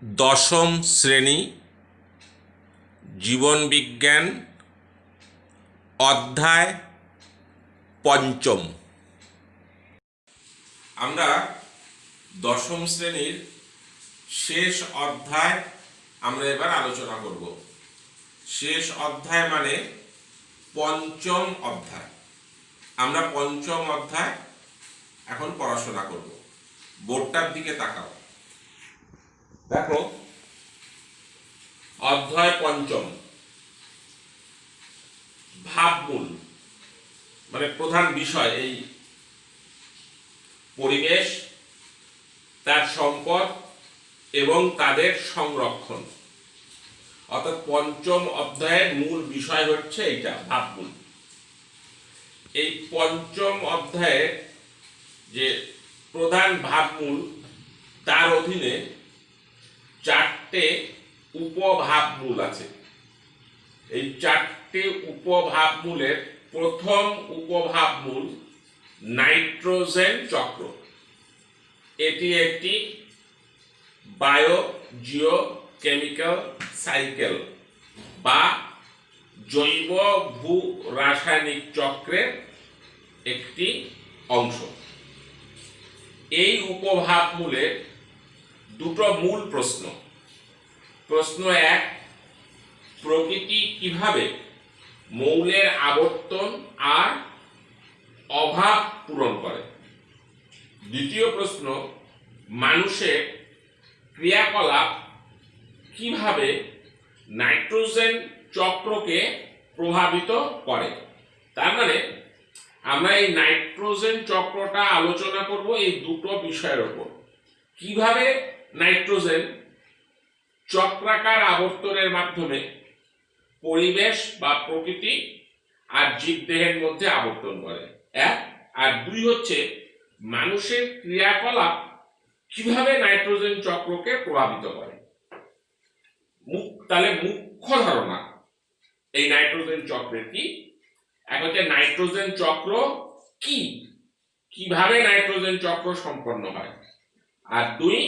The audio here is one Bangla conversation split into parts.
দশম শ্রেণী জীবনবিজ্ঞান অধ্যায় পঞ্চম। আমরা দশম শ্রেণীর শেষ অধ্যায় আমরা এবার আলোচনা করব। শেষ অধ্যায় মানে পঞ্চম অধ্যায়। আমরা পঞ্চম অধ্যায় এখন পড়াশোনা করব। বোর্ডটার দিকে তাকাও, দেখো অধ্যায় পঞ্চম, ভাবমূল মানে প্রধান বিষয় এই পরিবেশ, তার সম্পদ এবং তাদের সংরক্ষণ। অর্থাৎ পঞ্চম অধ্যায়ের মূল বিষয় হচ্ছে এইটা, ভাবমূল। এই পঞ্চম অধ্যায়ের যে প্রধান ভাবমূল, তার অধীনে চারটে উপভাবমূল আছে। এই চারটে উপভাবমূলের প্রথম উপভাবমূল নাইট্রোজেন চক্র। এটি একটি বায়োজিওকেমিক্যাল সাইকেল বা জৈব ভূ রাসায়নিক চক্রের একটি অংশ। এই উপভাবমূলের দুটো মূল প্রশ্ন। প্রশ্ন এক, প্রকৃতি কিভাবে মৌলের আবর্তন আর অভাব পূরণ করে। দ্বিতীয় প্রশ্ন, মানুষের ক্রিয়াকলাপ কিভাবে নাইট্রোজেন চক্রকে প্রভাবিত করে। তার মানে আমরা এই নাইট্রোজেন চক্রটা আলোচনা করব এই দুটো বিষয়ের উপর। কিভাবে নাইট্রোজেন চক্রাকার আবর্তনের মাধ্যমে পরিবেশ বা প্রকৃতি আর জীবদেহের মধ্যে আবর্তন করে, এক। আর দুই হচ্ছে মানুষের ক্রিয়াকলাপ কিভাবে নাইট্রোজেন চক্রকে প্রভাবিত করে। তাহলে মুখ্য ধারণা এই নাইট্রোজেন চক্রের কি, এক হচ্ছে নাইট্রোজেন চক্র কি, কিভাবে নাইট্রোজেন চক্র সম্পন্ন হয়, আর দুই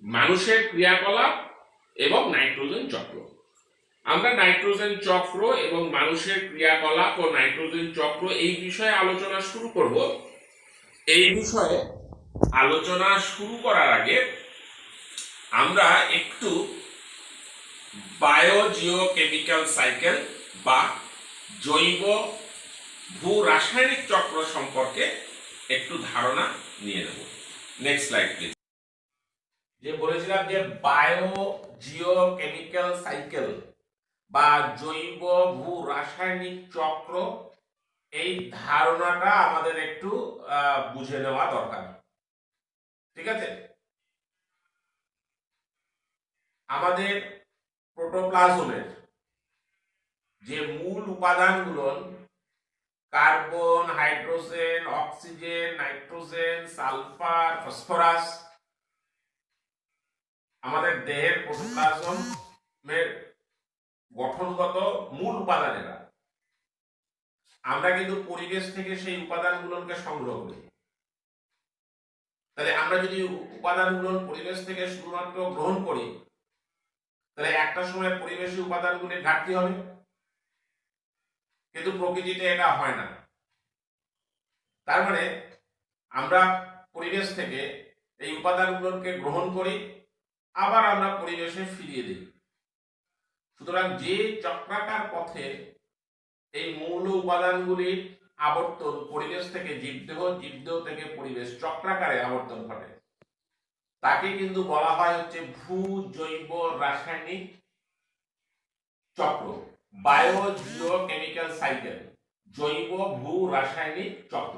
মানুষের ক্রিয়াকলাপ এবং নাইট্রোজেন চক্র। আমরা নাইট্রোজেন চক্র এবং মানুষের ক্রিয়াকলাপ ও নাইট্রোজেন চক্র এই বিষয়ে আলোচনা শুরু করব। এই বিষয়ে আলোচনা শুরু করার আগে আমরা একটু বায়োজিওকেমিক্যাল সাইকেল বা জৈব ভূ রাসায়নিক চক্র সম্পর্কে একটু ধারণা নিয়ে নেব। Next slide please. যে বলেছিলাম যে বায়োজিওকেমিক্যাল সাইকেল বা জৈব ভূ রাসায়নিক চক্র, এই ধারণাটা আমাদের একটু বুঝে নেওয়া দরকার। ঠিক আছে, আমাদের প্রোটোপ্লাজমের যে মূল উপাদানগুলো carbon, hydrogen, oxygen, nitrogen, sulphur, phosphorus, আমাদের দেহের প্রোটোপ্লাজমের গঠনগত মূল উপাদানেরা। আমরা কিন্তু পরিবেশ থেকে সেই উপাদানগুলোকে সংগ্রহ করি। তাহলে আমরা যদি উপাদানগুলো পরিবেশ থেকে শুধুমাত্র গ্রহণ করি, তাহলে একটা সময় পরিবেশী উপাদানগুলির ঘাটতি হবে, কিন্তু প্রকৃতিতে এটা হয় না। তার মানে আমরা পরিবেশ থেকে এই উপাদানগুলোকে গ্রহণ করি, আবার আমরা পরিবেশে ফিরিয়ে দিই। সুতরাং যে চক্রাকার পথে এই মৌল উপাদানগুলির আবর্তন পরিবেশ থেকে জীবদেহ, জীবদেহ থেকে পরিবেশ, চক্রাকারে আবর্তন ঘটে, তাকে কিন্তু বলা হয় হচ্ছে ভূ জৈব রাসায়নিক চক্র, বায়োজিওকেমিক্যাল সাইকেল, জৈব ভূ রাসায়নিক চক্র।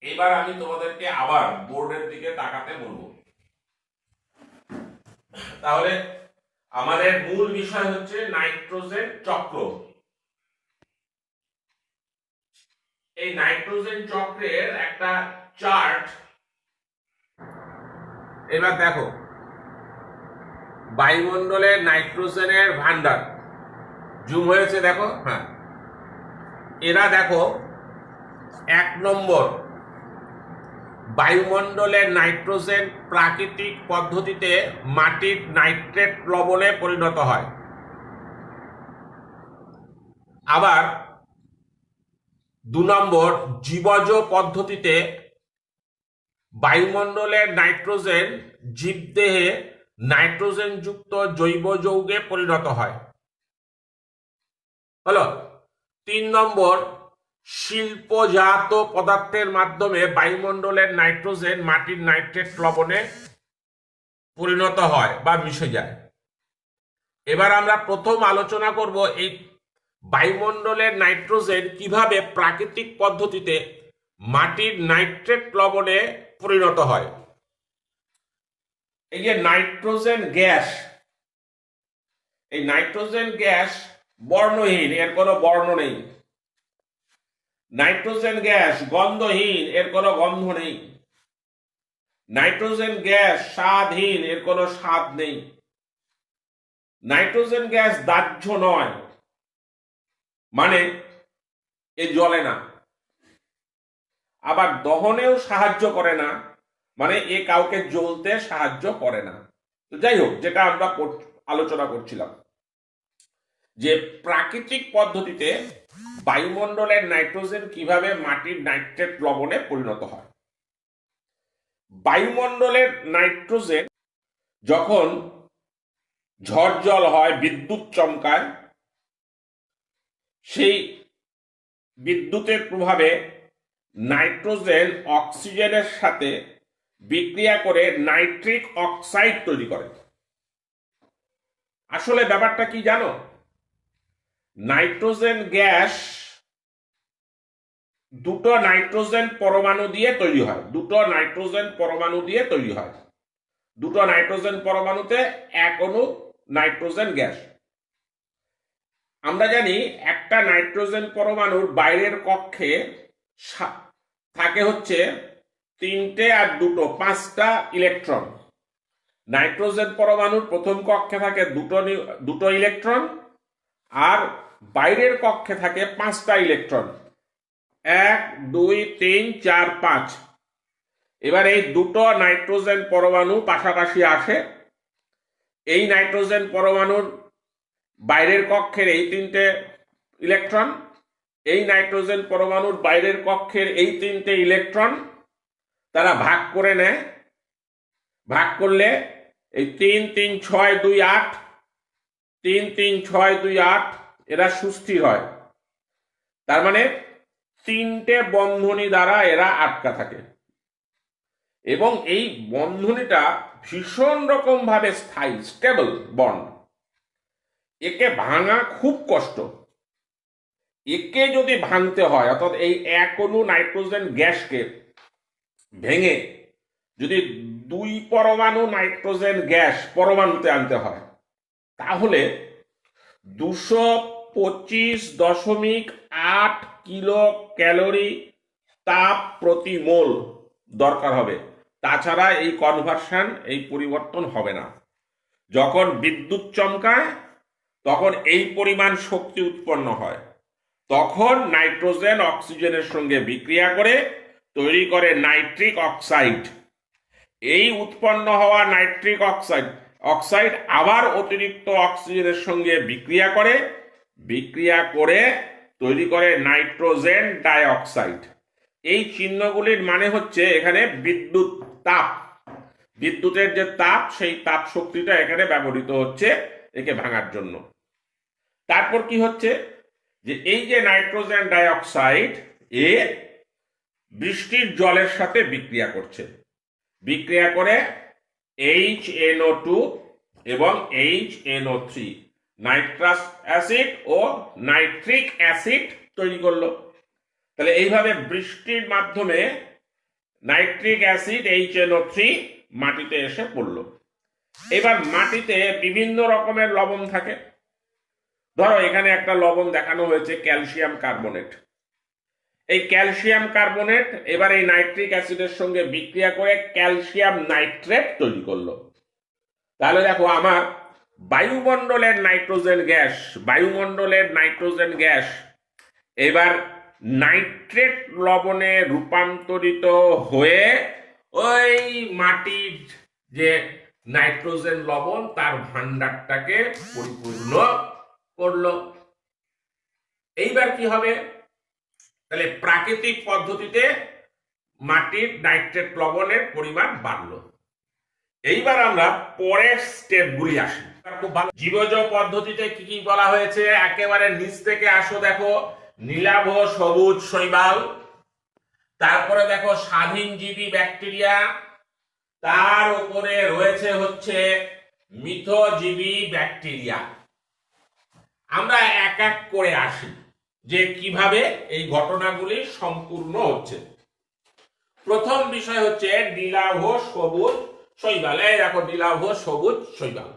এবার আমি তোমাদেরকে আবার বোর্ডের দিকে তাকাতে বলবো। তাহলে আমাদের মূল বিষয় হচ্ছে নাইট্রোজেন চক্র। এই নাইট্রোজেন চক্রের একটা চার্ট এবার দেখো। বায়ুমণ্ডলের নাইট্রোজেনের ভান্ডার জুম হয়েছে, দেখো। হ্যাঁ, এরা দেখো 1 নম্বর বায়ুমণ্ডলের নাইট্রোজেন প্রাকৃতিক পদ্ধতিতে মাটির নাইট্রেট লবণে পরিণত হয়। আবার 2 নম্বর, জীবজ পদ্ধতিতে বায়ুমণ্ডলের নাইট্রোজেন জীবদেহে নাইট্রোজেন যুক্ত জৈব যৌগে পরিণত হয়। হলো 3 নম্বর, শিল্পজাত পদার্থের মাধ্যমে বায়ুমণ্ডলের নাইট্রোজেন মাটির নাইট্রেট লবণে পরিণত হয় বা মিশে যায়। এবার আমরা প্রথম আলোচনা করব এই বায়ুমণ্ডলের নাইট্রোজেন কিভাবে প্রাকৃতিক পদ্ধতিতে মাটির নাইট্রেট লবণে পরিণত হয়। এই যে নাইট্রোজেন গ্যাস, এই নাইট্রোজেন গ্যাস বর্ণহীন, এর কোনো বর্ণ নেই। নাইট্রোজেন গ্যাস গন্ধহীন, এর কোনো গন্ধ নেই। নাইট্রোজেন গ্যাস স্বাদহীন, এর কোনো স্বাদ নেই। নাইট্রোজেন গ্যাস দাহ্য নয়, মানে এ জ্বলে না, আবার দহনেও সাহায্য করে না, মানে এ কাউকে জ্বলতে সাহায্য করে না। তো যাই হোক, যেটা আমরা আলোচনা করছিলাম যে প্রাকৃতিক পদ্ধতিতে বায়ুমণ্ডলের নাইট্রোজেন কিভাবে মাটির নাইট্রেট লবণে পরিণত হয়। বায়ুমণ্ডলের নাইট্রোজেন যখন ঝড় জল হয়, বিদ্যুৎ চমকায়, সেই বিদ্যুতের প্রভাবে নাইট্রোজেন অক্সিজেনের সাথে বিক্রিয়া করে নাইট্রিক অক্সাইড তৈরি করে। আসলে ব্যাপারটা কি জানো? নাইট্রোজেন গ্যাস দুটো নাইট্রোজেন পরমাণু দিয়ে তৈরি হয়। দুটো নাইট্রোজেন পরমাণু দিয়ে তৈরি হয়। দুটো নাইট্রোজেন পরমাণুতে এক অণু নাইট্রোজেন গ্যাস। আমরা জানি একটা নাইট্রোজেন পরমাণুর বাইরের কক্ষে থাকে হচ্ছে 3টে আর 2টো 5টা ইলেকট্রন। নাইট্রোজেন পরমাণুর প্রথম কক্ষে থাকে দুটো ইলেকট্রন, আর বাইরের কক্ষে থাকে 5টা ইলেকট্রন, 1 2 3 4 5। এবার এই দুটো নাইট্রোজেন পরমাণু পাশাপাশি আসে। এই নাইট্রোজেন পরমাণুর বাইরের কক্ষের এই 3টে ইলেকট্রন, এই নাইট্রোজেন পরমাণুর বাইরের কক্ষের এই 3টে ইলেকট্রন তারা ভাগ করে নেয়। ভাগ করলে এই 3 3 6 2 8, 3 3 6 2 8 এরা সুস্থির হয়। তার মানে 3টে বন্ধনী দ্বারা এরা আটকা থাকে, এবং এই বন্ধনীটা ভীষণ রকম ভাবে স্থায়ী, স্টেবল বন্ড। একে ভাঙা খুব কষ্ট। একে যদি ভাঙতে হয়, অর্থাৎ এই এক অণু নাইট্রোজেন গ্যাসকে ভেঙে যদি 2 পরমাণু নাইট্রোজেন গ্যাস পরমাণুতে আনতে হয়, তাহলে 225.8 কিলো ক্যালোরি তাপ প্রতি মোল দরকার হবে। তাছাড়া এই কনভার্সন, এই পরিবর্তন হবে না। যখন বিদ্যুৎ চমকায় তখন এই পরিমাণ শক্তি উৎপন্ন হয়। তখন নাইট্রোজেন অক্সিজেনের সঙ্গে বিক্রিয়া করে তৈরি করে নাইট্রিক অক্সাইড। এই উৎপন্ন হওয়া নাইট্রিক অক্সাইড আবার অতিরিক্ত অক্সিজেনের সঙ্গে বিক্রিয়া করে তৈরি করে নাইট্রোজেন ডাইঅক্সাইড। এই চিহ্নগুলির মানে হচ্ছে এখানে বিদ্যুৎ তাপ, বিদ্যুতের যে তাপ, সেই তাপ শক্তিটা এখানে ব্যবহৃত হচ্ছে একে ভাঙার জন্য। তারপর কি হচ্ছে, যে এই যে নাইট্রোজেন ডাইঅক্সাইড এ বৃষ্টির জলের সাথে বিক্রিয়া করছে। বিক্রিয়া করে HNO2 এবং HNO3 নাইট্রাস অ্যাসিড ও নাইট্রিক অ্যাসিড তৈরি করলো। তাহলে এইভাবে বৃষ্টির মাধ্যমে নাইট্রিক অ্যাসিড HNO3 মাটিতে এসে পড়ল। এবার মাটিতে বিভিন্ন রকমের লবণ থাকে। ধরো এখানে একটা লবণ দেখানো হয়েছে ক্যালসিয়াম কার্বনেট। এই ক্যালসিয়াম কার্বনেট এবার এই নাইট্রিক অ্যাসিডের সঙ্গে বিক্রিয়া করে ক্যালসিয়াম নাইট্রেট তৈরি করলো। তাহলে দেখো, আমার বায়ুমণ্ডলের নাইট্রোজেন গ্যাস এবার নাইট্রেট লবণে রূপান্তরিত হয়ে ওই মাটির যে নাইট্রোজেন লবণ তার ভান্ডারটাকে পরিপূর্ণ করলো। এইবার কি হবে, তাহলে প্রাকৃতিক পদ্ধতিতে মাটির নাইট্রেট লবণের পরিমাণ বাড়লো। এইবার আমরা পরের স্টেপগুলি আসি। খুব ভালো, জীবজ পদ্ধতিতে কি কি বলা হয়েছে একেবারে নিচ থেকে আসো। দেখো নীলাভ সবুজ শৈবাল, তারপরে দেখো স্বাধীনজীবী ব্যাকটেরিয়া, তার উপরে রয়েছে হচ্ছে মিথজীবী ব্যাকটেরিয়া। আমরা এক এক করে আসি যে কিভাবে এই ঘটনাগুলি সম্পূর্ণ হচ্ছে। প্রথম বিষয় হচ্ছে নীলাভ সবুজ শৈবাল। এই দেখো নীলাভ সবুজ শৈবাল।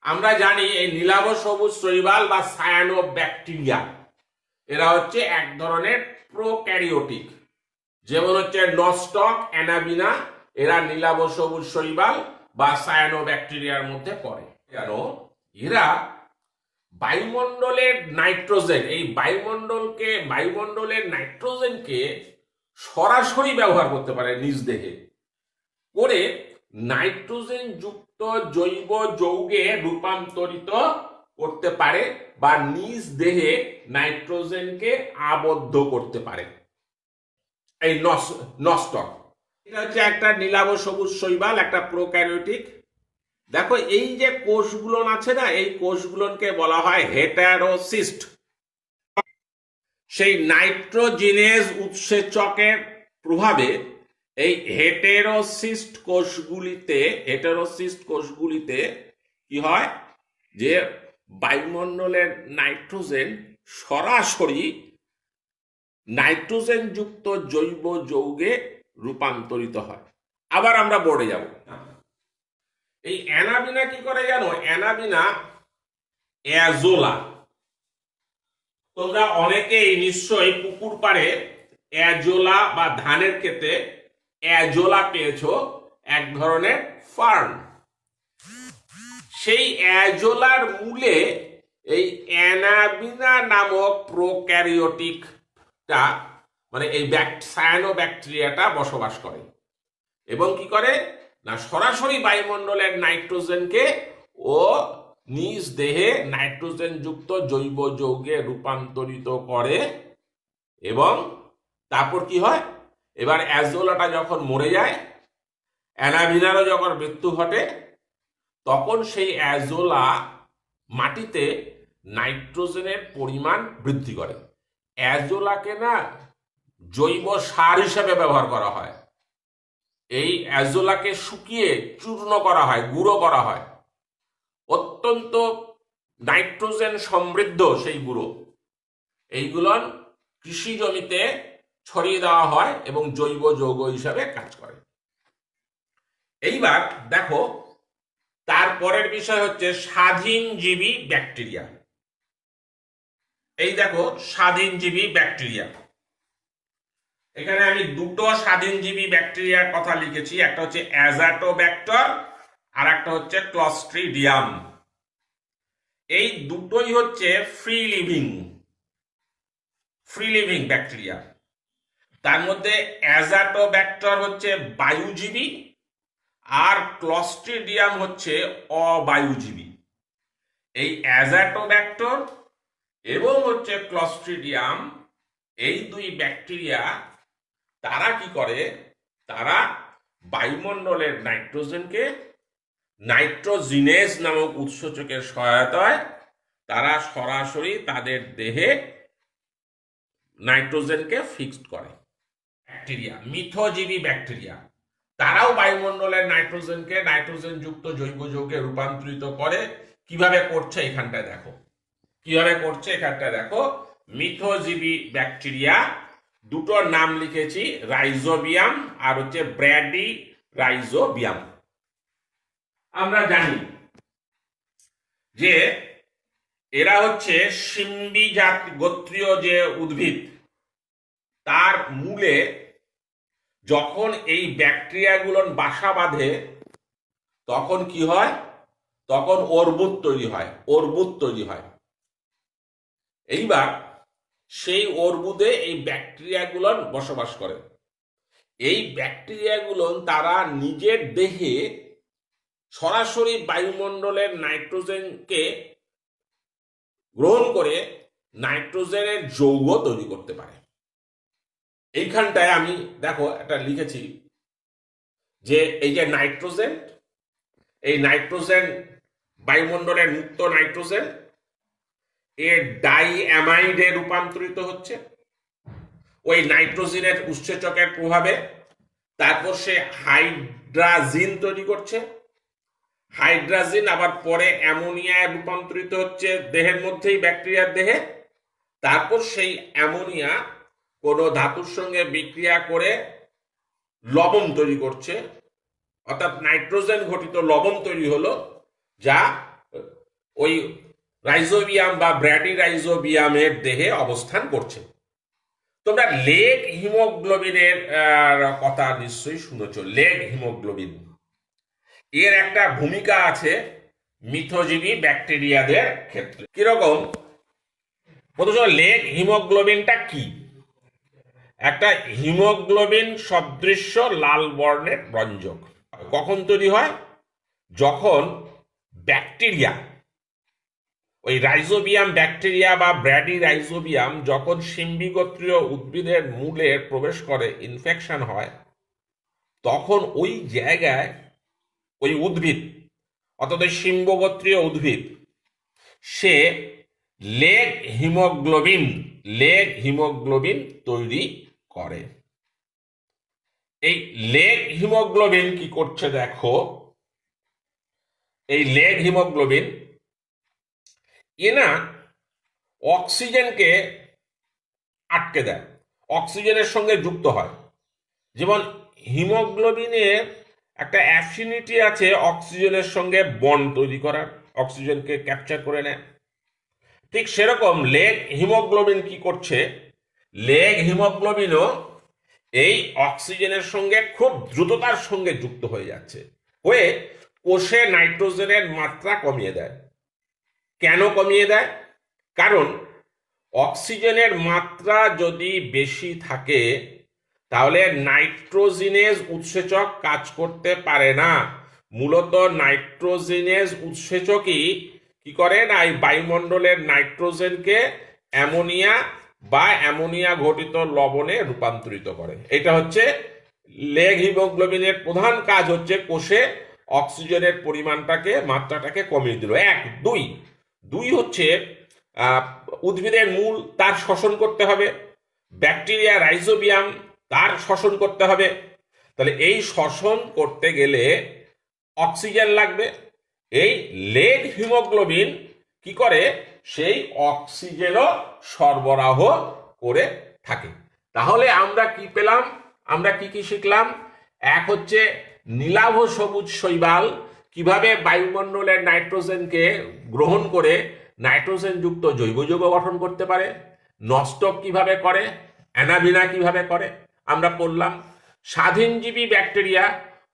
আমরা জানি এই নীলাভ সবুজ শৈবাল বা সায়ানোব্যাকটেরিয়া এরা হচ্ছে এক ধরনের প্রোক্যারিওটিক, যেমন হচ্ছে নস্টক, অ্যানাবিনা, এরা নীলাভ সবুজ শৈবাল বা সায়ানোব্যাকটেরিয়ার মধ্যে পড়ে। কেন? এরা বায়ুমণ্ডলের নাইট্রোজেন, এই বায়ুমণ্ডলের নাইট্রোজেনকে সরাসরি ব্যবহার করতে পারে নিজ দেহে, করে নাইট্রোজেন যুক্ত জৈব যৌগে রূপান্তরিত করতে পারে বা নিজ দেহে নাইট্রোজেনকে আবদ্ধ করতে পারে। এই নস্টক এটা হচ্ছে একটা নীলাভ সবুজ শৈবাল, একটা প্রোক্যারিওটিক। দেখো এই যে কোষগুলো আছে না, এই কোষগুলোকে বলা হয় হেটারোসিস্ট। সেই নাইট্রোজিনেজ উৎসেচকের প্রভাবে এই হেটেরোসিস্ট কোষগুলিতে কি হয়, যে বায়ুমণ্ডলের নাইট্রোজেন সরাসরি নাইট্রোজেন যুক্ত জৈব যৌগে রূপান্তরিত হয়। আবার আমরা বোর্ডে যাব। এই অ্যানাবিনা কি করে জানো? Anabaena Azolla. তোমরা অনেকেই নিশ্চয়ই পুকুর পাড়ে অ্যাজোলা বা ধানের ক্ষেতে অ্যাজোলা পেয়েছো, এক ধরনের ফার্ন। সেই অ্যাজোলার মূলে এই অ্যানাবিনা নামক প্রোক্যারিওটিকটা, মানে এই সায়ানোব্যাকটেরিয়াটা বসবাস করে এবং কি করে না, সরাসরি বায়ুমণ্ডলের নাইট্রোজেনকে ও নিজ দেহে নাইট্রোজেন যুক্ত জৈব যৌগে রূপান্তরিত করে। এবং তারপর কি হয়, এবার অ্যাজোলাটা যখন মরে যায়, অ্যানাবিনারও যখন মৃত্যু ঘটে, তখন সেই অ্যাজোলা মাটিতে নাইট্রোজেনের পরিমাণ বৃদ্ধি করে। অ্যাজোলাকে না জৈব সার হিসেবে ব্যবহার করা হয়। এই অ্যাজোলাকে শুকিয়ে চূর্ণ করা হয়, গুঁড়ো করা হয়, অত্যন্ত নাইট্রোজেন সমৃদ্ধ সেই গুঁড়ো। এইগুলো কৃষি জমিতে ছড়িয়ে দেওয়া হয় এবং জৈব যৌগ হিসাবে কাজ করে। এইবার দেখো তারপরের বিষয় হচ্ছে স্বাধীনজীবী ব্যাকটেরিয়া। এই দেখো স্বাধীনজীবী ব্যাকটেরিয়া, এখানে আমি দুটো স্বাধীনজীবী ব্যাকটেরিয়ার কথা লিখেছি, একটা হচ্ছে অ্যাজাটোব্যাক্টর আর একটা হচ্ছে ক্লস্ট্রিডিয়াম। এই দুটোই হচ্ছে ফ্রি লিভিং ব্যাকটেরিয়া। তার মধ্যে অ্যাজাটোব্যাক্টর হচ্ছে বায়ুজীবী আর ক্লস্ট্রিডিয়াম হচ্ছে অবায়ুজীবী। এই অ্যাজাটোব্যাক্টর এবং হচ্ছে ক্লস্ট্রিডিয়াম, এই দুই ব্যাকটেরিয়া তারা কি করে, তারা বায়ুমণ্ডলের নাইট্রোজেনকে নাইট্রোজিনেজ নামক উৎসেচকের সহায়তায় তারা সরাসরি তাদের দেহে নাইট্রোজেনকে ফিক্সড করে। ব্যাকটেরিয়া, মিথজীবী ব্যাকটেরিয়া, তারাও বায়ুমণ্ডলের নাইট্রোজেনকে নাইট্রোজেন যুক্ত জৈব যৌগে রূপান্তরিত করে। কিভাবে করছে এখানটায় দেখো, মিথজীবী ব্যাকটেরিয়া, দুটোর নাম লিখেছি, রাইজোবিয়াম আর হচ্ছে ব্র্যাডি রাইজোবিয়াম। আমরা জানি যে এরা হচ্ছে সিম্বি জাত গোত্রীয় যে উদ্ভিদ, তার মূলে যখন এই ব্যাকটেরিয়াগুলো বাসা বাঁধে তখন কি হয়, তখন অর্বুদ তৈরি হয়। এইবার সেই অর্বুদে এই ব্যাকটেরিয়াগুলো বসবাস করে এই ব্যাকটেরিয়াগুলো তারা নিজের দেহে সরাসরি বায়ুমণ্ডলের নাইট্রোজেনকে গ্রহণ করে নাইট্রোজেনের যৌগ তৈরি করতে পারে। এইখানটায় আমি দেখো একটা লিখেছি যে এই যে নাইট্রোজেন, এই নাইট্রোজেন বায়ুমণ্ডলের মুক্ত নাইট্রোজেন এর ডাইঅ্যামাইডে রূপান্তরিত হচ্ছে ওই নাইট্রোজেনের উৎসেচকের প্রভাবে। তারপর সে হাইড্রাজিন তৈরি করছে, হাইড্রাজিন আবার পরে অ্যামোনিয়ায় রূপান্তরিত হচ্ছে দেহের মধ্যেই, ব্যাকটেরিয়ার দেহে। তারপর সেই অ্যামোনিয়া কোনো ধাতুর সঙ্গে বিক্রিয়া করে লবণ তৈরি করছে, অর্থাৎ নাইট্রোজেন ঘটিত লবণ তৈরি হলো, যা ওই রাইজোবিয়াম বা ব্র্যাডি রাইজোবিয়ামের দেহে অবস্থান করছে। তোমরা লেগ হিমোগ্লোবিনের কথা নিশ্চয়ই শুনেছ। লেগ হিমোগ্লোবিন এর একটা ভূমিকা আছে মিথজীবী ব্যাকটেরিয়াদের ক্ষেত্রে। কিরকম? প্রথম লেগ হিমোগ্লোবিনটা কি? একটা হিমোগ্লোবিন সদৃশ্য লাল বর্ণের রঞ্জক। কখন তৈরি হয়? যখন ব্যাকটেরিয়া, ওই রাইজোবিয়াম ব্যাকটেরিয়া বা ব্র্যাডি রাইজোবিয়াম যখন সিম্বিগোত্রীয় উদ্ভিদের মূলে প্রবেশ করে, ইনফেকশন হয়, তখন ওই জায়গায় ওই উদ্ভিদ, অর্থাৎ ওই সিম্বগোত্রীয় উদ্ভিদ, সে লেগ হিমোগ্লোবিন তৈরি করে। এই লেগ হিমোগ্লোবিন কি করছে দেখো, এই লেগ হিমোগ্লোবিন এনা অক্সিজেনকে আটকে দেয়, অক্সিজেনের সঙ্গে যুক্ত হয়। যেমন হিমোগ্লোবিনের একটা অ্যাফিনিটি আছে অক্সিজেনের সঙ্গে বন্ড তৈরি করার, অক্সিজেনকে ক্যাপচার করে নেয়। ঠিক সেরকম লেগ হিমোগ্লোবিন কি করছে, লেগ হিমোগ্লোবিনও এই অক্সিজেনের সঙ্গে খুব দ্রুততার সঙ্গে যুক্ত হয়ে যাচ্ছে, হয়ে কোষে নাইট্রোজেনের মাত্রা কমিয়ে দেয়। কেন কমিয়ে দেয়? কারণ অক্সিজেনের মাত্রা যদি বেশি থাকে তাহলে নাইট্রোজিনেজ উৎসেচক কাজ করতে পারে না। মূলত নাইট্রোজিনেজ উৎসেচকই কি করে না, এই বায়ুমণ্ডলের নাইট্রোজেনকে অ্যামোনিয়া বা অ্যামোনিয়া ঘটিত লবণে রূপান্তরিত করে। এটা হচ্ছে লেগ হিমোগ্লোবিনের প্রধান কাজ, হচ্ছে কোষে অক্সিজেনের পরিমাণটাকে, মাত্রাটাকে কমিয়ে দিল। এক। দুই হচ্ছে উদ্ভিদের মূল তার শ্বসন করতে হবে, ব্যাকটেরিয়া রাইজোবিয়াম তার শ্বসন করতে হবে। তাহলে এই শ্বসন করতে গেলে অক্সিজেন লাগবে। এই লেগ হিমোগ্লোবিন কি করে, সেই অক্সিজেনও সরবরাহ করে থাকে। তাহলে আমরা কি পেলাম, আমরা কি কি শিখলাম? এক হচ্ছে নীলাভ সবুজ শৈবাল কিভাবে বায়ুমণ্ডলের নাইট্রোজেনকে গ্রহণ করে নাইট্রোজেন যুক্ত জৈব যৌগ গঠন করতে পারে, নষ্ট কিভাবে করে, অ্যানাবিনা কিভাবে করে আমরা পড়লাম। স্বাধীনজীবী ব্যাকটেরিয়া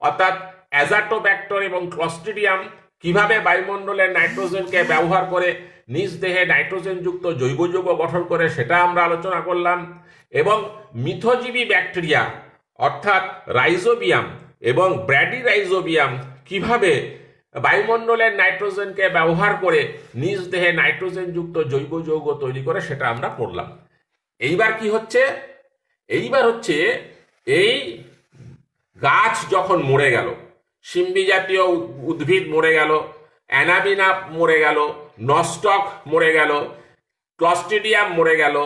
অর্থাৎ অ্যাজাটোব্যাক্টর এবং ক্লস্ট্রিডিয়াম কিভাবে বায়ুমণ্ডলের নাইট্রোজেনকে ব্যবহার করে নিজ দেহে নাইট্রোজেন যুক্ত জৈব যৌগ গঠন করে, সেটা আমরা আলোচনা করলাম। এবং মিথজীবী ব্যাকটেরিয়া অর্থাৎ রাইজোবিয়াম এবং ব্র্যাডি রাইজোবিয়াম কিভাবে বায়ুমণ্ডলের নাইট্রোজেনকে ব্যবহার করে নিজ দেহে নাইট্রোজেন যুক্ত জৈব যৌগ তৈরি করে, সেটা আমরা পড়লাম। এইবার কি হচ্ছে, এইবার হচ্ছে এই গাছ যখন মরে গেল, সিম্বি জাতীয় উদ্ভিদ মরে গেল, অ্যানাবিনা মরে গেল, নস্টক মরে গেল, ক্লস্ট্রিডিয়াম মরে গেল,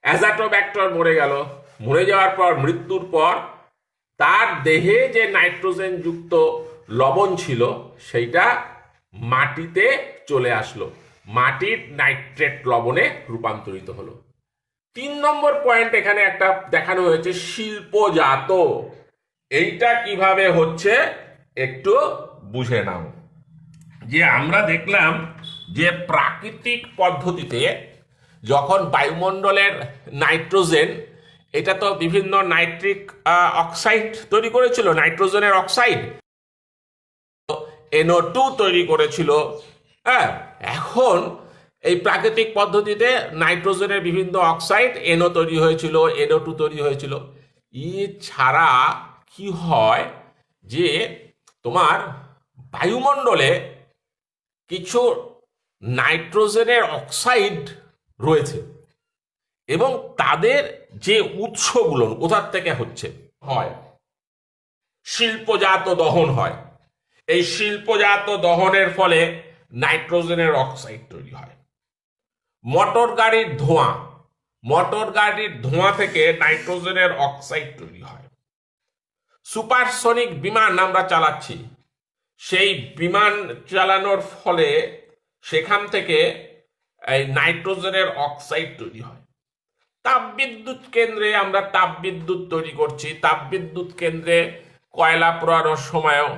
অ্যাজাটোব্যাক্টর মরে গেল, মরে যাওয়ার পর, মৃত্যুর পর তার দেহে যে নাইট্রোজেন যুক্ত লবণ ছিল সেইটা মাটিতে চলে আসলো, মাটির নাইট্রেট লবণে রূপান্তরিত হলো। 3 নম্বর পয়েন্ট এখানে একটা দেখানো হয়েছে, শিল্পজাত। এইটা কিভাবে হচ্ছে একটু বুঝে নাও। যে আমরা দেখলাম যে প্রাকৃতিক পদ্ধতিতে যখন বায়ুমণ্ডলের নাইট্রোজেন, এটা তো বিভিন্ন নাইট্রিক অক্সাইড তৈরি করেছিল, নাইট্রোজেনের অক্সাইড NO2 তৈরি করেছিল। হ্যাঁ, এখন এই প্রাকৃতিক পদ্ধতিতে নাইট্রোজেনের বিভিন্ন অক্সাইড NO তৈরি হয়েছিল, NO2 তৈরি হয়েছিল। ছাড়া কি হয় যে তোমার বায়ুমণ্ডলে কিছু নাইট্রোজেনের অক্সাইড রয়েছে এবং তাদের যে উৎসগুলো কোথার থেকে হচ্ছে হয়, শিল্পজাত দহন হয়। এই শিল্পজাত দহনের ফলে নাইট্রোজেনের অক্সাইড তৈরি হয়। মোটর গাড়ির ধোঁয়া থেকে নাইট্রোজেনের অক্সাইড তৈরি হয়। সুপারসনিক বিমান আমরা চালাচ্ছি, সেই বিমান চালানোর ফলে সেখান থেকে এই নাইট্রোজেনের অক্সাইড তৈরি হয়। তাপবিদ্যুৎ কেন্দ্রে আমরা তাপবিদ্যুৎ তৈরি করছি, তাপবিদ্যুৎ কেন্দ্রে কয়লা পোড়ানোর সময়ও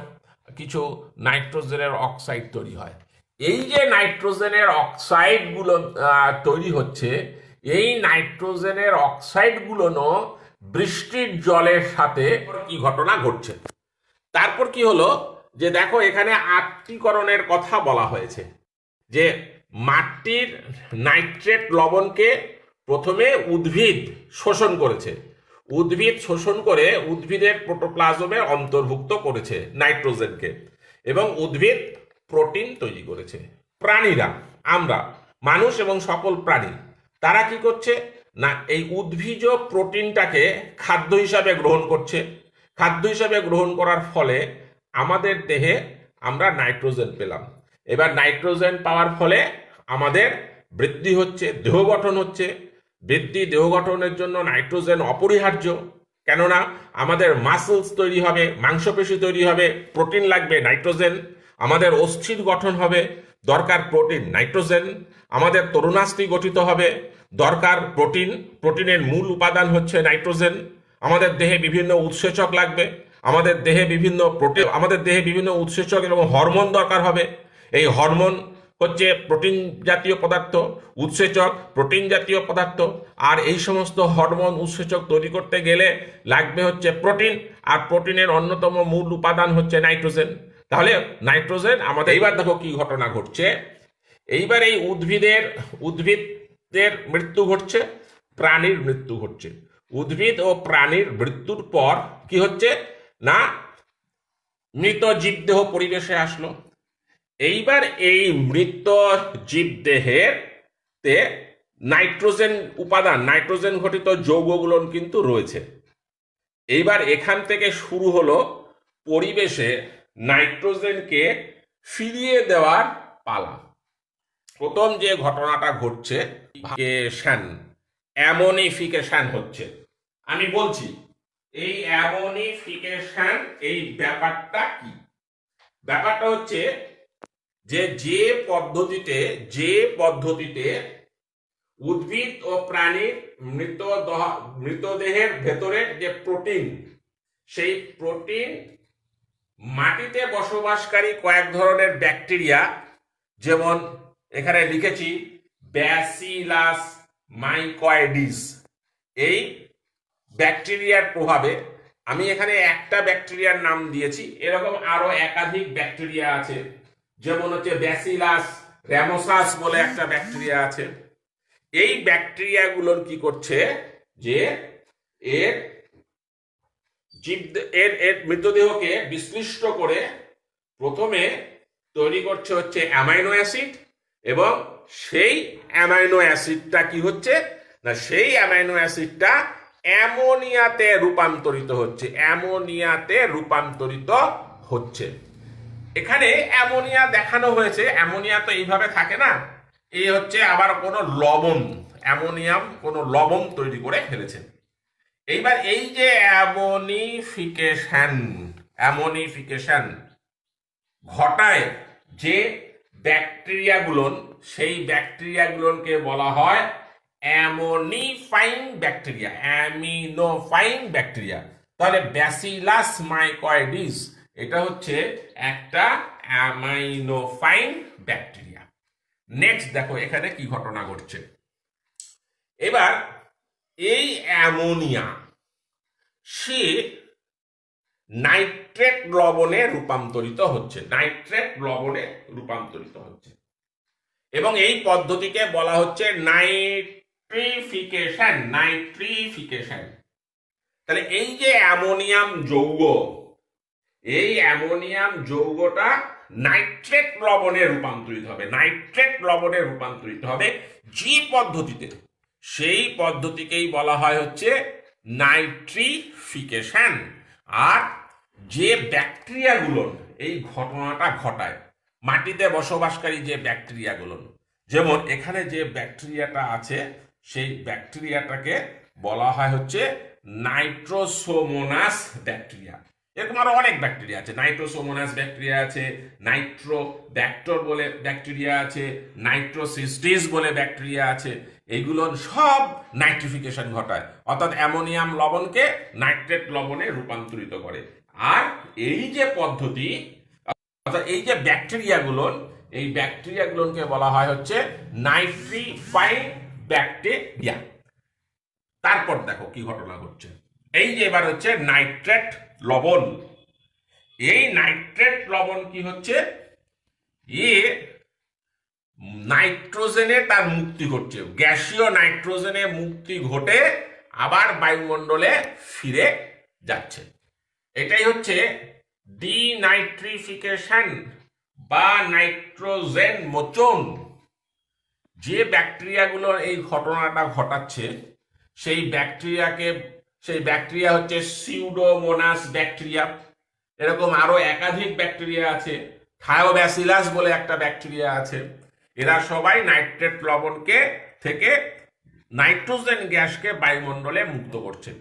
কিছু নাইট্রোজেনের অক্সাইড তৈরি হয়। এই যে নাইট্রোজেনের অক্সাইডগুলো তৈরি হচ্ছে, এই নাইট্রোজেনের অক্সাইডগুলো বৃষ্টির জলের সাথে কি ঘটনা ঘটছে। তারপর কি হলো যে দেখো এখানে আত্তীকরণের কথা বলা হয়েছে, যে মাটির নাইট্রেট লবণকে প্রথমে উদ্ভিদ শোষণ করেছে, উদ্ভিদ শোষণ করে উদ্ভিদের প্রোটোপ্লাজমে অন্তর্ভুক্ত করেছে নাইট্রোজেনকে, এবং উদ্ভিদ প্রোটিন তৈরি করেছে। প্রাণীরা, আমরা মানুষ এবং সকল প্রাণী, তারা কি করছে না এই উদ্ভিজ প্রোটিনটাকে খাদ্য হিসাবে গ্রহণ করছে। খাদ্য হিসাবে গ্রহণ করার ফলে আমাদের দেহে আমরা নাইট্রোজেন পেলাম। এবার নাইট্রোজেন পাওয়ার ফলে আমাদের বৃদ্ধি হচ্ছে, দেহ গঠন হচ্ছে। দেহ গঠনের জন্য নাইট্রোজেন অপরিহার্য, কেননা আমাদের মাসলস তৈরি হবে, মাংসপেশি তৈরি হবে, প্রোটিন লাগবে, নাইট্রোজেন। আমাদের অস্থির গঠন হবে, দরকার প্রোটিন, নাইট্রোজেন। আমাদের তরুণাস্থি গঠিত হবে, দরকার প্রোটিন, প্রোটিনের মূল উপাদান হচ্ছে নাইট্রোজেন। আমাদের দেহে বিভিন্ন উৎসেচক লাগবে, আমাদের দেহে বিভিন্ন উৎসেচক এবং হরমোন দরকার হবে। এই হরমোন হচ্ছে প্রোটিন জাতীয় পদার্থ, উৎসেচক প্রোটিন জাতীয় পদার্থ। আর এই সমস্ত হরমোন উৎসেচক তৈরি করতে গেলে লাগবে হচ্ছে প্রোটিন, আর প্রোটিনের অন্যতম মূল উপাদান হচ্ছে নাইট্রোজেন। তাহলে নাইট্রোজেন আমাদের, এইবার দেখো কি ঘটনা ঘটছে। এইবার এই উদ্ভিদের মৃত্যু ঘটছে, প্রাণীর মৃত্যু ঘটছে। উদ্ভিদ ও প্রাণীর মৃত্যুর পর কি হচ্ছে না মৃত জীবদেহ পরিবেশে আসলো। এইবার এই মৃত জীবদেহের তে নাইট্রোজেন উপাদান, নাইট্রোজেন ঘটিত যৌগগুলো কিন্তু রয়েছে। এইবার এখান থেকে শুরু হলো পরিবেশে নাইট্রোজেনকে ফিরিয়ে দেওয়ার পালা। প্রথম যে ঘটনাটা ঘটছে অ্যামোনিফিকেশন হচ্ছে। আমি বলছি এই অ্যামোনিফিকেশন, এই ব্যাপারটা কি? ব্যাপারটা হচ্ছে যে পদ্ধতিতে উদ্ভিদ ও প্রাণীর মৃতদেহের ভেতরের যে প্রোটিন, সেই প্রোটিন মাটিতে বসবাসকারী কয়েক ধরনের ব্যাকটেরিয়া, যেমন এখানে লিখেছি ব্যাসিলাস মাইকয়েডিস, এই ব্যাকটেরিয়ার প্রভাবে, আমি এখানে একটা ব্যাকটেরিয়ার নাম দিয়েছি, এরকম আরো একাধিক ব্যাকটেরিয়া আছে। যেমন হচ্ছে ব্যাসিলাস র্যামোসাস বলে একটা ব্যাকটেরিয়া আছে। এই ব্যাকটেরিয়াগুলোর কি করছে যে এর মৃতদেহকে বিশ্লিষ্ট করে প্রথমে তৈরি করছে হচ্ছে অ্যামাইনো অ্যাসিড, এবং সেই অ্যামাইনো অ্যাসিডটা কি হচ্ছে না সেই অ্যামাইনো অ্যাসিডটা অ্যামোনিয়াতে রূপান্তরিত হচ্ছে। এখানে অ্যামোনিয়া দেখানো হয়েছে, অ্যামোনিয়া তো এইভাবে থাকে না, এই হচ্ছে আবার কোনো লবণ, অ্যামোনিয়াম কোনো লবণ তৈরি করে ফেলেছে। এইবার এই যে অ্যামোনিফিকেশন ঘটায় যে ব্যাকটেরিয়াগুলো, সেই ব্যাকটেরিয়াগুলোকে বলা হয় অ্যামোনিফাইং ব্যাকটেরিয়া। তাহলে ব্যাসিলাস মাইকয়েডিস এটা হচ্ছে একটা অ্যামাইনোফাইং ব্যাকটেরিয়া। নেক্সট দেখো এখানে কি ঘটনা ঘটছে। এবার এই অ্যামোনিয়া সে নাইট্রেট লবণে রূপান্তরিত হচ্ছে, এবং এই পদ্ধতিকে বলা হচ্ছে নাইট্রিফিকেশন। তাহলে এই যে অ্যামোনিয়াম যৌগ, এই অ্যামোনিয়াম যৌগটা নাইট্রেট লবণে রূপান্তরিত হবে, নাইট্রেট লবণে রূপান্তরিত হবে যে পদ্ধতিতে, সেই পদ্ধতিকেই বলা হয় হচ্ছে নাইট্রিফিকেশন। আর যে ব্যাকটেরিয়াগুলো এই ঘটনাটা ঘটায়, মাটিতে বসবাসকারী যে ব্যাকটেরিয়াগুলো, যেমন এখানে যে ব্যাকটেরিয়াটা আছে সেই ব্যাকটেরিয়াটাকে বলা হয় হচ্ছে নাইট্রোসোমোনাস ব্যাকটেরিয়া। এরকম আরো অনেক ব্যাকটেরিয়া আছে, নাইট্রোসোমোনাস ব্যাকটেরিয়া আছে, নাইট্রোব্যাক্টর বলে ব্যাকটেরিয়া আছে, নাইট্রোসিস্টিস বলে ব্যাকটেরিয়া আছে। এইগুলো সব নাইট্রিফিকেশন ঘটায়, অর্থাৎ অ্যামোনিয়াম লবণকে নাইট্রেট লবণে রূপান্তরিত করে। আর এই যে পদ্ধতি, অর্থাৎ এই যে ব্যাকটেরিয়াগুলো, এই ব্যাকটেরিয়াগুলোকে বলা হয় হচ্ছে নাইট্রিফাইং ব্যাকটেরিয়া। তারপর দেখো কি ঘটনা ঘটছে। এই যে এবার হচ্ছে নাইট্রেট লবণ। এই নাইট্রেট লবণ কি হচ্ছে, নাইট্রোজেনে তার মুক্তি ঘটছে, গ্যাসীয় নাইট্রোজেনে মুক্তি ঘটে আবার বায়ুমণ্ডলে ফিরে যাচ্ছে। এটাই হচ্ছে ডিনাইট্রিফিকেশন বা নাইট্রোজেন মোচন। যে ব্যাকটেরিয়াগুলো এই ঘটনাটা ঘটাচ্ছে সেই ব্যাকটেরিয়া হচ্ছে সিউডোমোনাস ব্যাকটেরিয়া। এরকম আরো একাধিক ব্যাকটেরিয়া আছে, থায়োব্যাসিলাস বলে একটা ব্যাকটেরিয়া আছে। এরা সবাই নাইট্রেট লবণকে থেকে নাইট্রোজেন গ্যাসকে বায়ুমণ্ডলে মুক্ত করছে,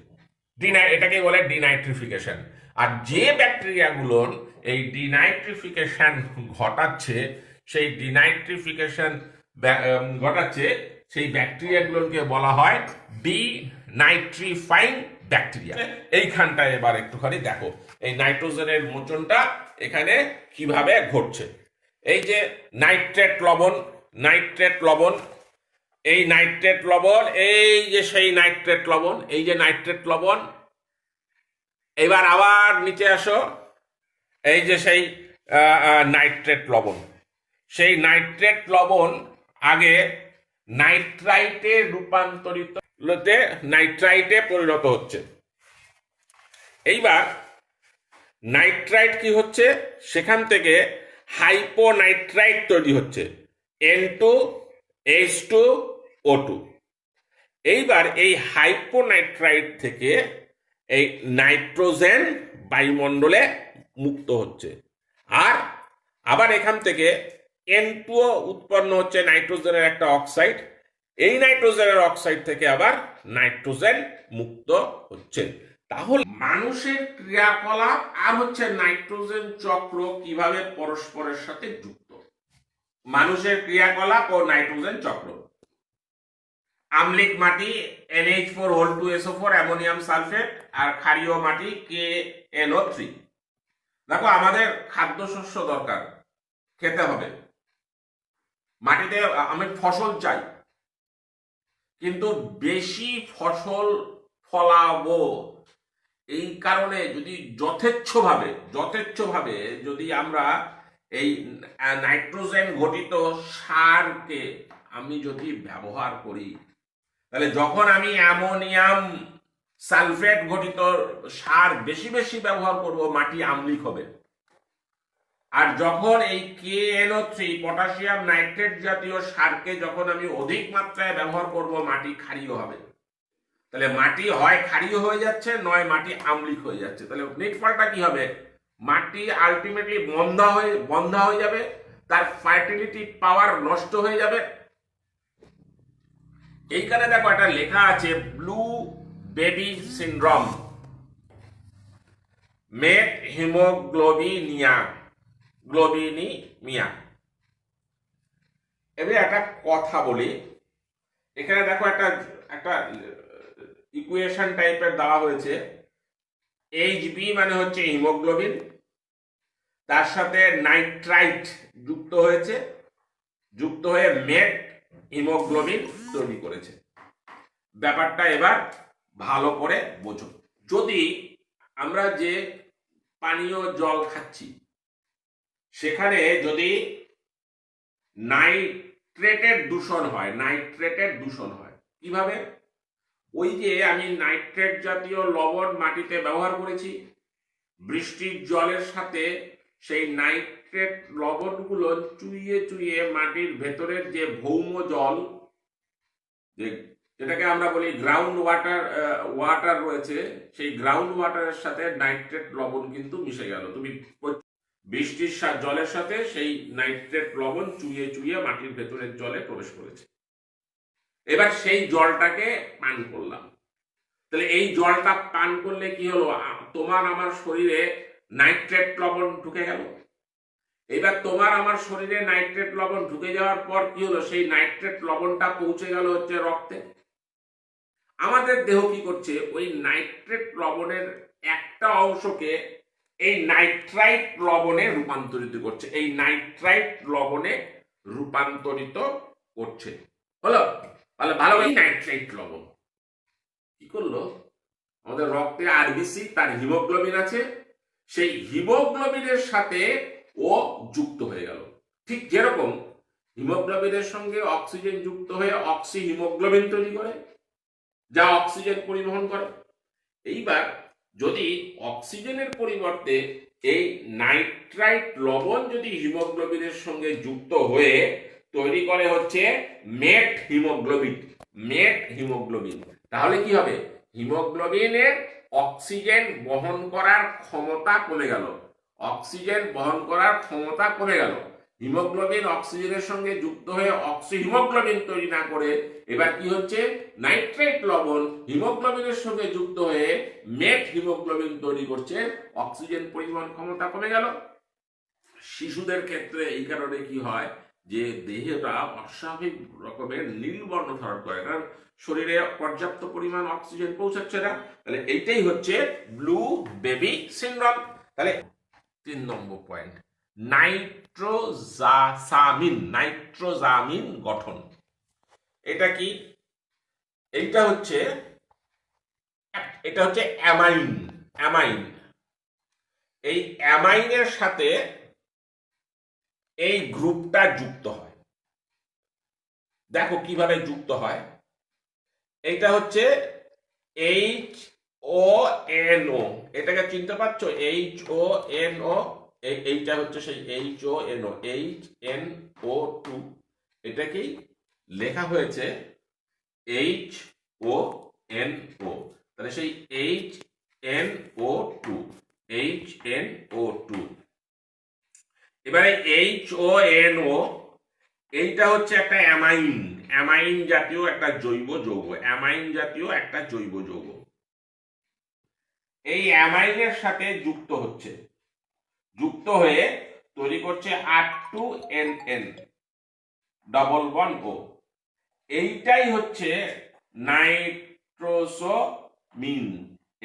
এটাকে বলে ডিনাইট্রিফিকেশন। আর যে ব্যাকটেরিয়াগুলো এই ডিনাইট্রিফিকেশন ঘটাচ্ছে, সেই ডিনাইট্রিফিকেশন ঘটাচ্ছে সেই ব্যাকটেরিয়াগুলোকে বলা হয় ডিনাইট্রিফাইং ব্যাকটেরিয়া। এইখানটায় এবার একটুখানি দেখো এই নাইট্রোজেনের মোচনটা এখানে কিভাবে ঘটছে। এই যে নাইট্রেট লবণ, নাইট্রেট লবণ, এই নাইট্রেট লবণ, এই যে সেই নাইট্রেট লবণ, এই যে নাইট্রেট লবণ। এবার আবার নিচে আসো, এই যে সেই নাইট্রেট লবণ। সেই নাইট্রেট লবণ আগে নাইট্রাইটে রূপান্তরিত, নাইট্রাইটে পরিণত হচ্ছে। এইবার নাইট্রাইট কি হচ্ছে, সেখান থেকে হাইপোনাইট্রাইট তৈরি হচ্ছে, N2H2O2। এইবার এই হাইপোনাইট্রাইট থেকে এই নাইট্রোজেন বায়ুমণ্ডলে মুক্ত হচ্ছে। আর আবার এখান থেকে N2O উৎপন্ন হচ্ছে, নাইট্রোজেনের একটা অক্সাইড। এই নাইট্রোজেনের অক্সাইড থেকে আবার নাইট্রোজেন মুক্ত হচ্ছে। তাহলে মানুষের ক্রিয়াকলাপ আর হচ্ছে নাইট্রোজেন চক্র কিভাবে পরস্পরের সাথে যুক্ত। মানুষের ক্রিয়াকলাপ ও নাইট্রোজেন চক্র। আম্লিক মাটি NH4O2SO4 অ্যামোনিয়াম সালফেট, আর ক্ষারীয় মাটি KNO3। দেখো আমাদের খাদ্যশস্য দরকার, খেতে হবে, মাটিতে আমি ফসল চাই, কিন্তু বেশি ফসল ফলাবো এই কারণে যদি যথেচ্ছভাবে যদি আমরা এই নাইট্রোজেন ঘটিত সারকে আমি যদি ব্যবহার করি, তাহলে যখন আমি অ্যামোনিয়াম সালফেট ঘটিত সার বেশি বেশি ব্যবহার করব, মাটি আম্লিক হবে। আর যখন এই KNO3 পটাশিয়াম নাইট্রেট জাতীয় সারকে যখন আমি অধিক মাত্রায় ব্যবহার করব, মাটি ক্ষারীয় হবে। তাহলে মাটি হয় ক্ষারীয় হয়ে যাচ্ছে, নয় মাটি আম্লিক হয়ে যাচ্ছে। তাহলে ফলটা কি হবে, মাটি আলটিমেটলি বন্ধা হয়ে যাবে, তার ফার্টিলিটি পাওয়ার নষ্ট হয়ে যাবে। এইখানে দেখো একটা লেখা আছে ব্লু বেবি সিনড্রোম, মেট হিমোগ্লোবিনিয়া। এবারে একটা কথা বলি, এখানে দেখো একটা ইকুয়েশন টাইপের দেওয়া হয়েছে। HB মানে হচ্ছে হিমোগ্লোবিন, তার সাথে নাইট্রাইট যুক্ত হয়ে মেট হিমোগ্লোবিন তৈরি করেছে। ব্যাপারটা এবার ভালো করে বোঝো। যদি আমরা যে পানীয় জল খাচ্ছি সেখানে যদি নাইট্রেটের দূষণ হয়, কিভাবে, ওই যে আমি নাইট্রেট জাতীয় লবণ মাটিতে ব্যবহার করেছি, বৃষ্টির জলের সাথে সেই নাইট্রেট লবণগুলো চুইয়ে চুইয়ে মাটির ভেতরের যে ভৌম জল, যেটাকে আমরা বলি গ্রাউন্ড ওয়াটার রয়েছে, সেই গ্রাউন্ড ওয়াটারের সাথে নাইট্রেট লবণ কিন্তু মিশে গেল। তুমি বৃষ্টির জলের সাথে সেই নাইট্রেট লবণ চুইয়ে চুইয়ে মাটির ভেতরের জলে প্রবেশ করেছে। এবার সেই জলটাকে পান করলাম। তাহলে এই জলটা পান করলে কি হলো? তোমার আমার শরীরে নাইট্রেট লবণ ঢুকে গেল। এবার তোমার আমার শরীরে নাইট্রেট লবণ ঢুকে যাওয়ার পর কি হলো? সেই নাইট্রেট লবণটা পৌঁছে গেল হচ্ছে রক্তে। আমাদের দেহ কি করছে? ওই নাইট্রেট লবণের একটা অংশকে এই নাইট্রাইট লবণে রূপান্তরিত করছে, এই নাইট্রাইট লবণে রূপান্তরিত করছে। হলো? তাহলে ভালো, নাইট্রাইট লবণ কি করলো? আমাদের রক্তে আরবিসি, তার হিমোগ্লোবিন আছে, সেই হিমোগ্লোবিনের সাথে ও যুক্ত হয়ে গেল। ঠিক যেরকম হিমোগ্লোবিনের সঙ্গে অক্সিজেন যুক্ত হয়ে অক্সি হিমোগ্লোবিন তৈরি করে, যা অক্সিজেন পরিবহন করে। এইবার যদি অক্সিজেনের পরিবর্তে এই নাইট্রাইট লবণ যদি হিমোগ্লোবিনের সঙ্গে যুক্ত হয়ে তৈরি করে হচ্ছে মেট হিমোগ্লোবিন, তাহলে কি হবে? হিমোগ্লোবিনের অক্সিজেন বহন করার ক্ষমতা কমে গেল, হিমোগ্লোবিন অক্সিজেনের সঙ্গে যুক্ত হয়ে অক্সি হিমোগ্লোবিন তৈরি না করে এবার কি হচ্ছে? নাইট্রেট লবণ হিমোগ্লোবিনের সঙ্গে যুক্ত হয়ে মেট হিমোগ্লোবিন তৈরি করছে, অক্সিজেন পরিবহন ক্ষমতা কমে গেল। শিশুদের ক্ষেত্রে এই কারণে কি হয়? যে দেহটা অস্বাভাবিক রকমের নীল বর্ণ ধারণ করে, কারণ শরীরে পর্যাপ্ত পরিমাণ অক্সিজেন পৌঁছাচ্ছে না। তাহলে এইটাই হচ্ছে ব্লু বেবি সিনড্রোম। তাহলে 3 নম্বর পয়েন্ট, নাইট্রোজামিন গঠন। এটা কি? এটা হচ্ছে অ্যামাইন। এই অ্যামাইনের সাথে এই গ্রুপটা যুক্ত হয়। দেখো কিভাবে যুক্ত হয়। এইটা হচ্ছে HONO, এটাকে চিনতে পারছো? HONO, এইটা হচ্ছে সেই HONO, HNO2, এটাকেই লেখা হয়েছে HONO। তাহলে সেই HNO2। এবারে HONO, এইটা হচ্ছে একটা অ্যামাইন জাতীয় একটা জৈব যৌগ। এই অ্যামাইনের সাথে যুক্ত হয়ে তৈরি করছে R2NN ডবল বন্ড O। এইটাই হচ্ছে নাইট্রোসামিন।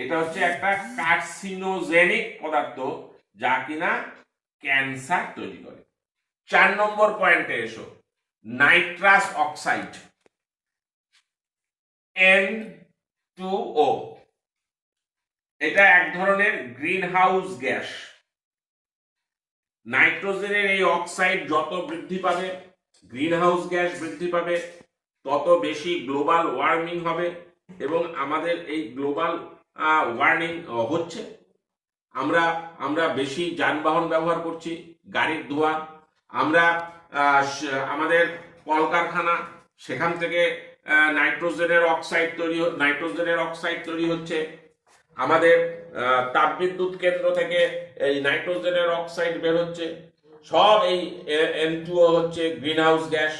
এটা হচ্ছে একটা কার্সিনোজেনিক পদার্থ, যা কিনা ক্যান্সার তৈরি করে। 4 নম্বর পয়েন্টে এসো, নাইট্রাস অক্সাইড N2O। এটা এক ধরনের গ্রিন হাউস গ্যাস। নাইট্রোজেনের এই অক্সাইড যত বৃদ্ধি পাবে, গ্রিন হাউস গ্যাস বৃদ্ধি পাবে, তত বেশি গ্লোবাল ওয়ার্মিং হবে। এবং আমাদের এই গ্লোবাল ওয়ার্মিং হচ্ছে, আমরা বেশি যানবাহন ব্যবহার করছি, গাড়ির ধোঁয়া, আমরা আমাদের কলকারখানা, সেখান থেকে নাইট্রোজেনের অক্সাইড তৈরি হচ্ছে। আমাদের তাপবিদ্যুৎ কেন্দ্র থেকে এই নাইট্রোজেনের অক্সাইড বের হচ্ছে। সব এই N2O হচ্ছে গ্রিন হাউস গ্যাস,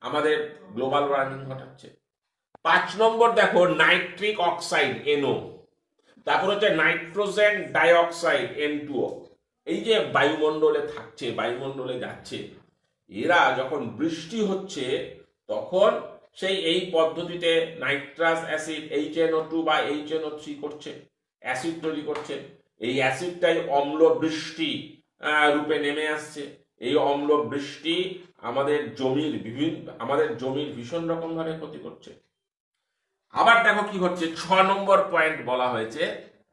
আমাদের গ্লোবাল ওয়ার্মিং ঘটাচ্ছে। 5 নম্বর দেখো, নাইট্রিক অক্সাইড NO, তারপর হচ্ছে নাইট্রোজেন ডাইঅক্সাইড N2O। এই যে বায়ুমণ্ডলে থাকছে, বায়ুমণ্ডলে যাচ্ছে, এরা যখন বৃষ্টি হচ্ছে তখন এই পদ্ধতিতে নাইট্রাস অ্যাসিড HNO2 বা HNO3 করছে, অ্যাসিড তৈরি করছে। এই অ্যাসিডটাই অম্ল বৃষ্টি রূপে নেমে আসছে। এই অম্ল বৃষ্টি আমাদের জমির ভীষণ রকম ভাবে ক্ষতি করছে। আবার দেখো কি হচ্ছে, 6 নম্বর পয়েন্ট বলা হয়েছে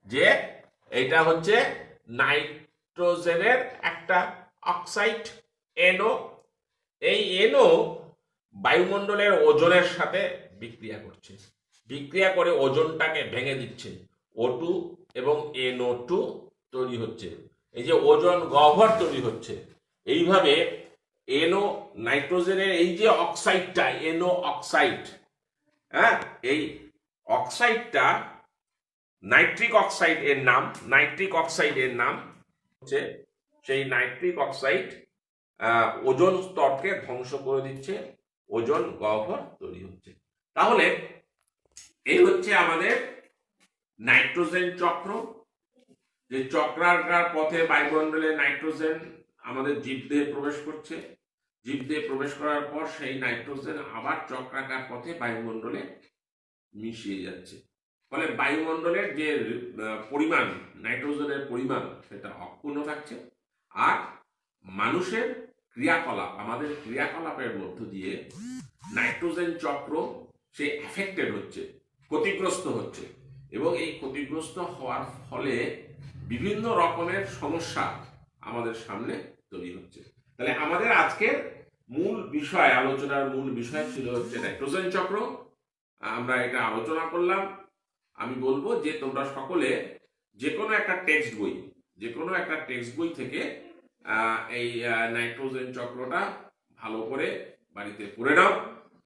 যে এটা হচ্ছে নাইট্রোজেনের একটা অক্সাইড NO। এই NO বায়ুমণ্ডলের ওজনের সাথে বিক্রিয়া করছে। বিক্রিয়া করে ওজনটাকে ভেঙে দিচ্ছে। O2 এবং NO2 তৈরি হচ্ছে। এই যে ওজন গহ্বর তৈরি হচ্ছে, এইভাবে NO নাইট্রোজেনের এই যে অক্সাইডটা NO অক্সাইড, হ্যাঁ, এই অক্সাইডটা নাইট্রিক অক্সাইড এর নাম, নাইট্রিক অক্সাইড এর নাম হচ্ছে, সেই নাইট্রিক অক্সাইড ওজোন স্তরকে ধ্বংস করে দিচ্ছে, ওজোন গহ্বর তৈরি হচ্ছে। তাহলে এই হচ্ছে আমাদের নাইট্রোজেন চক্র, যে চক্রাকার পথে বায়ুমণ্ডলে নাইট্রোজেন আমাদের জীবদেহে প্রবেশ করছে, জীবদেহে প্রবেশ করার পর সেই নাইট্রোজেন আবার চক্রাকার পথে বায়ুমণ্ডলে মিশিয়ে যাচ্ছে। ফলে বায়ুমণ্ডলের যে পরিমাণ, নাইট্রোজেনের পরিমাণ, সেটা অক্ষুণ্ণ থাকছে। আর মানুষের ক্রিয়াকলাপ, আমাদের ক্রিয়াকলাপের মধ্য দিয়ে নাইট্রোজেন চক্র সে এফেক্টেড হচ্ছে, ক্ষতিগ্রস্ত হচ্ছে, এবং এই ক্ষতিগ্রস্ত হওয়ার ফলে বিভিন্ন রকমের সমস্যা আমাদের সামনে তৈরি হচ্ছে। তাহলে আমাদের আজকের মূল বিষয়, আলোচনার মূল বিষয় ছিল হচ্ছে নাইট্রোজেন চক্র। আমরা এটা আলোচনা করলাম। আমি বলবো যে তোমরা সকলে যে কোনো একটা টেক্সট বই থেকে এই নাইট্রোজেন চক্রটা ভালো করে বাড়িতে পড়ে নাও।